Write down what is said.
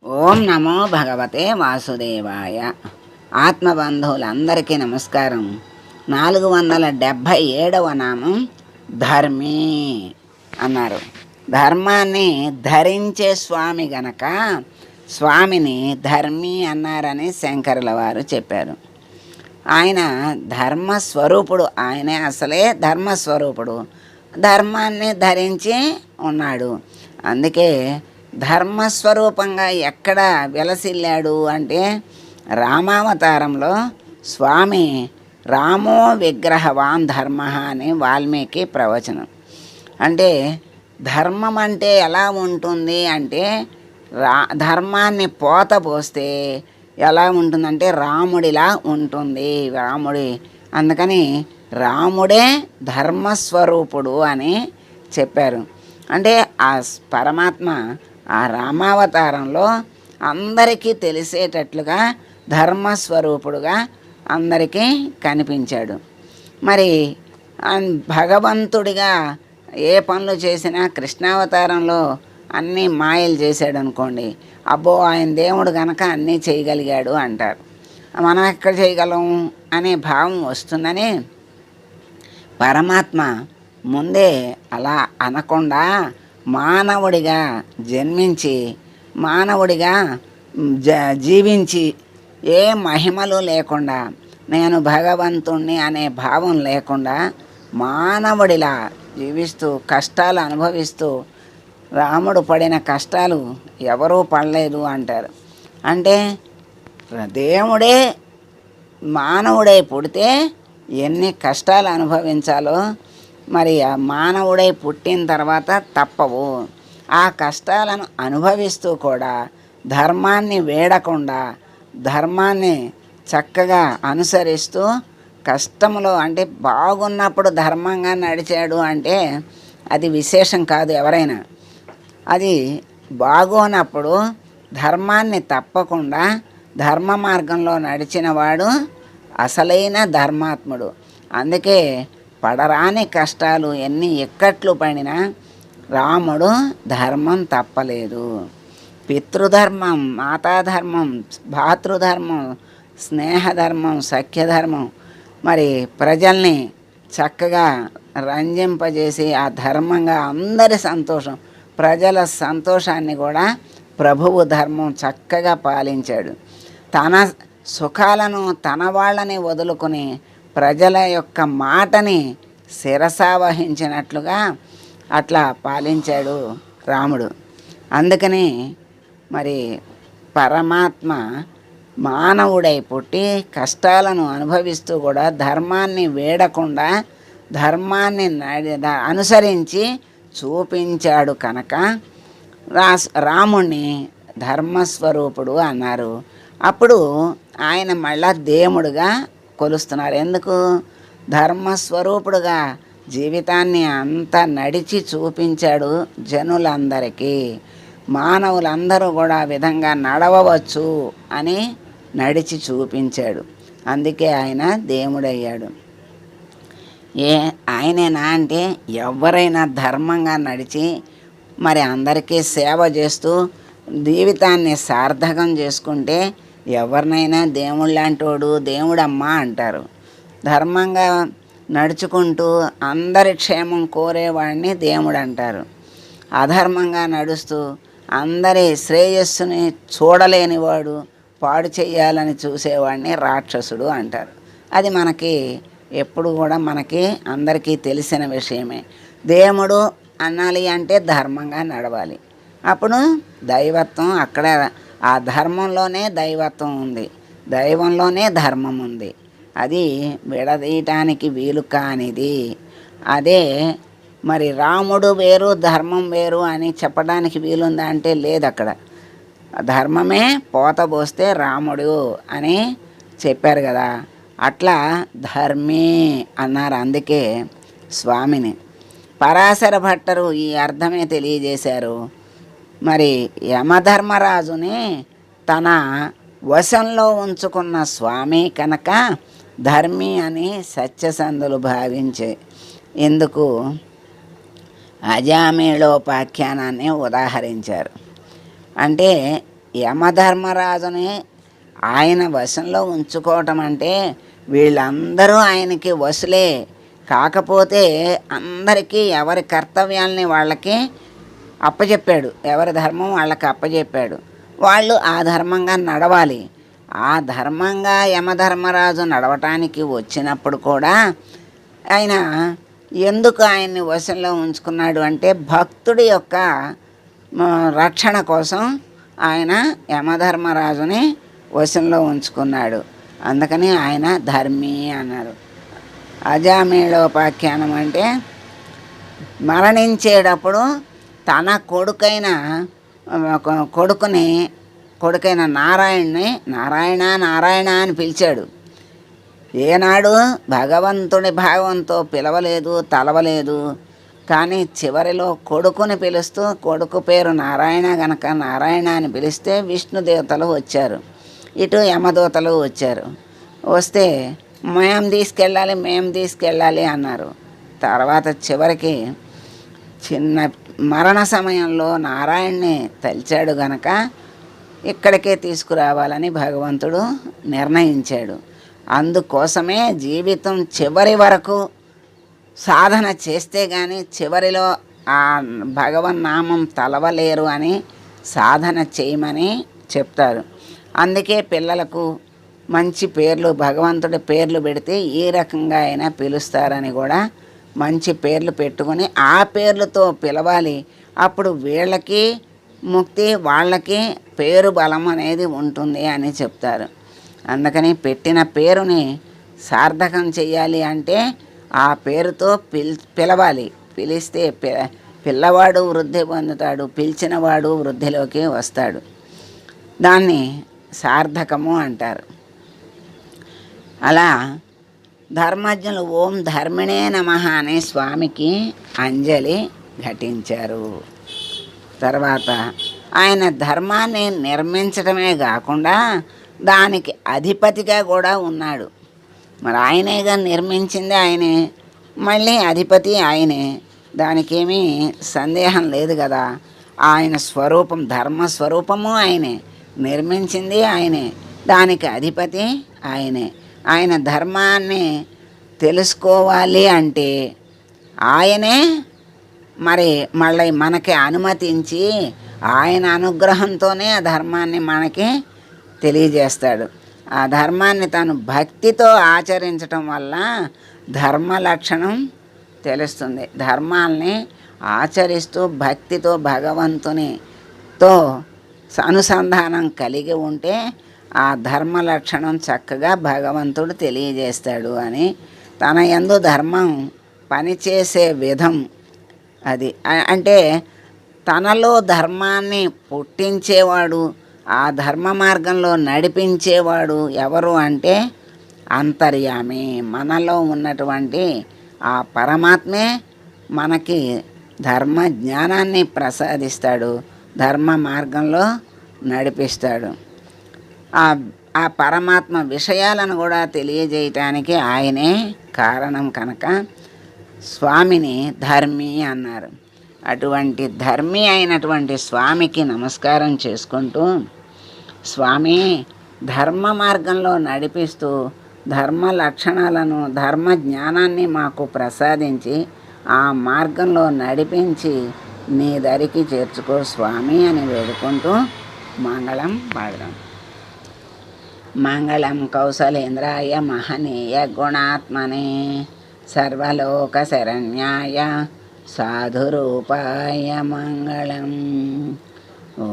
ఓం నమో భగవతే వాసుదేవాయ. ఆత్మబంధువులందరికీ నమస్కారం. 477వ నామం ధర్మీ అన్నారు. ధర్మాన్ని ధరించే స్వామి గనక స్వామిని ధర్మీ అన్నారని శంకరుల వారు చెప్పారు. ఆయన ధర్మస్వరూపుడు, ఆయనే అసలే ధర్మస్వరూపుడు, ధర్మాన్ని ధరించి ఉన్నాడు. అందుకే ధర్మస్వరూపంగా ఎక్కడ విలసిల్లాడు అంటే రామావతారంలో స్వామి రామో విగ్రహవాన్ ధర్మ అని వాల్మీకి ప్రవచనం. అంటే ధర్మం అంటే ఎలా ఉంటుంది అంటే ధర్మాన్ని పోత పోస్తే ఎలా ఉంటుందంటే రాముడిలా ఉంటుంది. అందుకని రాముడే ధర్మస్వరూపుడు అని చెప్పారు. అంటే ఆ పరమాత్మ ఆ రామావతారంలో అందరికీ తెలిసేటట్లుగా ధర్మస్వరూపుడుగా అందరికీ కనిపించాడు. మరి భగవంతుడిగా ఏ పనులు చేసినా కృష్ణావతారంలో అన్నీ మాయలు చేశాడు అనుకోండి, అబ్బో ఆయన దేవుడు కనుక అన్నీ చేయగలిగాడు అంటారు. మనం ఎక్కడ చేయగలం అనే భావం వస్తుందని పరమాత్మ ముందే అలా అనకుండా మానవుడిగా జన్మించి మానవుడిగా జీవించి ఏ మహిమలు లేకుండా నేను భగవంతుణ్ణి అనే భావం లేకుండా మానవుడిలా జీవిస్తూ కష్టాలు అనుభవిస్తూ రాముడు పడిన కష్టాలు ఎవరూ పడలేదు అంటారు. అంటే దేవుడే మానవుడై పుడితే ఎన్ని కష్టాలు అనుభవించాలో మరి ఆ మానవుడై పుట్టిన తర్వాత తప్పవు. ఆ కష్టాలను అనుభవిస్తూ కూడా ధర్మాన్ని వేడకుండా ధర్మాన్ని చక్కగా అనుసరిస్తూ కష్టంలో అంటే బాగున్నప్పుడు ధర్మంగా నడిచాడు అంటే అది విశేషం కాదు. ఎవరైనా అది బాగోనప్పుడు ధర్మాన్ని తప్పకుండా ధర్మ మార్గంలో నడిచిన వాడు అసలైన ధర్మాత్ముడు. అందుకే పడరాని కష్టాలు ఎన్ని ఇక్కట్లు పడినా రాముడు ధర్మం తప్పలేదు. పితృధర్మం, మాతాధర్మం, భాతృధర్మం, స్నేహధర్మం, సఖ్యధర్మం, మరి ప్రజల్ని చక్కగా రంజింపజేసి ఆ ధర్మంగా అందరి సంతోషం, ప్రజల సంతోషాన్ని కూడా ప్రభువు ధర్మం చక్కగా పాలించాడు. తన సుఖాలను తన వాళ్ళని వదులుకొని ప్రజల యొక్క మాటని శిరసావహించినట్లుగా అట్లా పాలించాడు రాముడు. అందుకని మరి పరమాత్మ మానవుడై పుట్టి కష్టాలను అనుభవిస్తూ కూడా ధర్మాన్ని వేడకుండా ధర్మాన్ని అనుసరించి చూపించాడు కనుక రాముణ్ణి ధర్మస్వరూపుడు అన్నారు. అప్పుడు ఆయన మళ్ళా దేవుడుగా కొలుస్తున్నారు. ఎందుకు? ధర్మస్వరూపుడుగా జీవితాన్ని అంతా నడిచి చూపించాడు జనులందరికీ. మానవులందరూ కూడా ఆ విధంగా నడవవచ్చు అని నడిచి చూపించాడు. అందుకే ఆయన దేవుడయ్యాడు. ఆయనేనా అంటే ఎవరైనా ధర్మంగా నడిచి మరి అందరికీ సేవ చేస్తూ జీవితాన్ని సార్థకం చేసుకుంటే ఎవరినైనా దేవుడు లాంటోడు దేవుడమ్మ అంటారు. ధర్మంగా నడుచుకుంటూ అందరి క్షేమం కోరేవాడిని దేవుడు అంటారు. అధర్మంగా నడుస్తూ అందరి శ్రేయస్సుని చూడలేనివాడు, పాడు చేయాలని చూసేవాడిని రాక్షసుడు అంటారు. అది మనకి ఎప్పుడు కూడా మనకి అందరికీ తెలిసిన విషయమే. దేవుడు అనాలి అంటే ధర్మంగా నడవాలి. అప్పుడు దైవత్వం అక్కడ ఆ ధర్మంలోనే దైవత్వం ఉంది, దైవంలోనే ధర్మం ఉంది. అది విడదీయటానికి వీలు కానిది. అదే మరి రాముడు వేరు ధర్మం వేరు అని చెప్పడానికి వీలుందా అంటే లేదు. అక్కడ ధర్మమే పోతబోస్తే రాముడు అని చెప్పారు కదా, అట్లా ధర్మీ అన్నారు. అందుకే స్వామిని పరాశర భట్టరు ఈ అర్థమే తెలియజేశారు. మరి యమధర్మరాజుని తన వశంలో ఉంచుకున్న స్వామి కనుక ధర్మి అని సత్యసంధులు భావించే ఎందుకు అజామేళోపాఖ్యానాన్ని ఉదాహరించారు. అంటే యమధర్మరాజుని ఆయన వశంలో ఉంచుకోవటం అంటే వీళ్ళందరూ ఆయనకి వసులే. కాకపోతే అందరికీ ఎవరి కర్తవ్యాల్ని వాళ్ళకి అప్పచెప్పాడు, ఎవరి ధర్మం వాళ్ళకి అప్పచెప్పాడు. వాళ్ళు ఆ ధర్మంగా నడవాలి. ఆ ధర్మంగా యమధర్మరాజు నడవటానికి వచ్చినప్పుడు కూడా ఆయన ఎందుకు ఆయన్ని వశంలో ఉంచుకున్నాడు అంటే భక్తుడి యొక్క రక్షణ కోసం ఆయన యమధర్మరాజుని వశంలో ఉంచుకున్నాడు. అందుకని ఆయన ధర్మి అన్నారు. అజామేళోపాఖ్యానం అంటే మరణించేటప్పుడు తన కొడుకైన నారాయణ్ణి నారాయణ నారాయణ అని పిలిచాడు. ఏనాడు భగవంతుడి భావంతో పిలవలేదు, తలవలేదు. కానీ చివరిలో కొడుకుని పిలుస్తూ కొడుకు పేరు నారాయణ గనక నారాయణ అని పిలిస్తే విష్ణుదేవతలు వచ్చారు, ఇటు యమదూతలు వచ్చారు. వస్తే మేము తీసుకెళ్ళాలి అన్నారు. తర్వాత చివరికి చిన్న మరణ సమయంలో నారాయణ్ణి తలిచాడు గనక ఇక్కడికే తీసుకురావాలని భగవంతుడు నిర్ణయించాడు. అందుకోసమే జీవితం చివరి వరకు సాధన చేస్తే కానీ చివరిలో ఆ భగవన్నామం తలవలేరు అని సాధన చేయమని చెప్తారు. అందుకే పిల్లలకు మంచి పేర్లు, భగవంతుడి పేర్లు పెడితే ఏ రకంగా అయినా పిలుస్తారని కూడా మంచి పేర్లు పెట్టుకుని ఆ పేర్లతో పిలవాలి. అప్పుడు వీళ్ళకి ముక్తి, వాళ్ళకి పేరు బలం అనేది ఉంటుంది అని చెప్తారు. అందుకని పెట్టిన పేరుని సార్థకం చెయ్యాలి అంటే ఆ పేరుతో పిలవాలి. పిలిస్తే పిల్లవాడు వృద్ధి పొందుతాడు, పిలిచినవాడు వృద్ధిలోకి వస్తాడు. దాన్ని సార్థకము అంటారు. అలా ధర్మజ్ఞులు ఓం ధర్మిణే నమః అనే స్వామికి అంజలి ఘటించారు. తర్వాత ఆయన ధర్మాన్ని నిర్మించడమే కాకుండా దానికి అధిపతిగా కూడా ఉన్నాడు. మరి ఆయనేగా నిర్మించింది ఆయనే, మళ్ళీ అధిపతి ఆయనే, దానికేమీ సందేహం లేదు కదా. ఆయన స్వరూపం, ధర్మస్వరూపము ఆయనే, నిర్మించింది ఆయనే, దానికి అధిపతి ఆయనే. ఆయన ధర్మాన్ని తెలుసుకోవాలి అంటే ఆయనే మరి మళ్ళీ మనకి అనుమతించి ఆయన అనుగ్రహంతోనే ఆ ధర్మాన్ని మనకి తెలియజేస్తాడు. ఆ ధర్మాన్ని తను భక్తితో ఆచరించటం వల్ల ధర్మ లక్షణం తెలుస్తుంది. ధర్మాల్ని ఆచరిస్తూ భక్తితో భగవంతునితో అనుసంధానం కలిగి ఉంటే ఆ ధర్మ లక్షణం చక్కగా భగవంతుడు తెలియజేస్తాడు అని, తన యందు ధర్మం పనిచేసే విధం అది. అంటే తనలో ధర్మాన్ని పుట్టించేవాడు, ఆ ధర్మ మార్గంలో నడిపించేవాడు ఎవరు అంటే అంతర్యామి. మనలో ఉన్నటువంటి ఆ పరమాత్మే మనకి ధర్మ జ్ఞానాన్ని ప్రసాదిస్తాడు, ధర్మ మార్గంలో నడిపిస్తాడు. ఆ పరమాత్మ విషయాలను కూడా తెలియజేయటానికి ఆయనే కారణం కనుక స్వామిని ధర్మి అన్నారు. అటువంటి ధర్మి అయినటువంటి స్వామికి నమస్కారం చేసుకుంటూ, స్వామి ధర్మ మార్గంలో నడిపిస్తూ ధర్మ లక్షణాలను, ధర్మ జ్ఞానాన్ని మాకు ప్రసాదించి ఆ మార్గంలో నడిపించి నీ దరికి చేర్చుకో స్వామి అని వేడుకుంటూ మంగళం పాడదాం. మంగళం కౌసలేంద్రాయ మహనీయ గుణాత్మనే సర్వలోక శరణ్యాయ సాధురూపాయ మంగళం. ఓ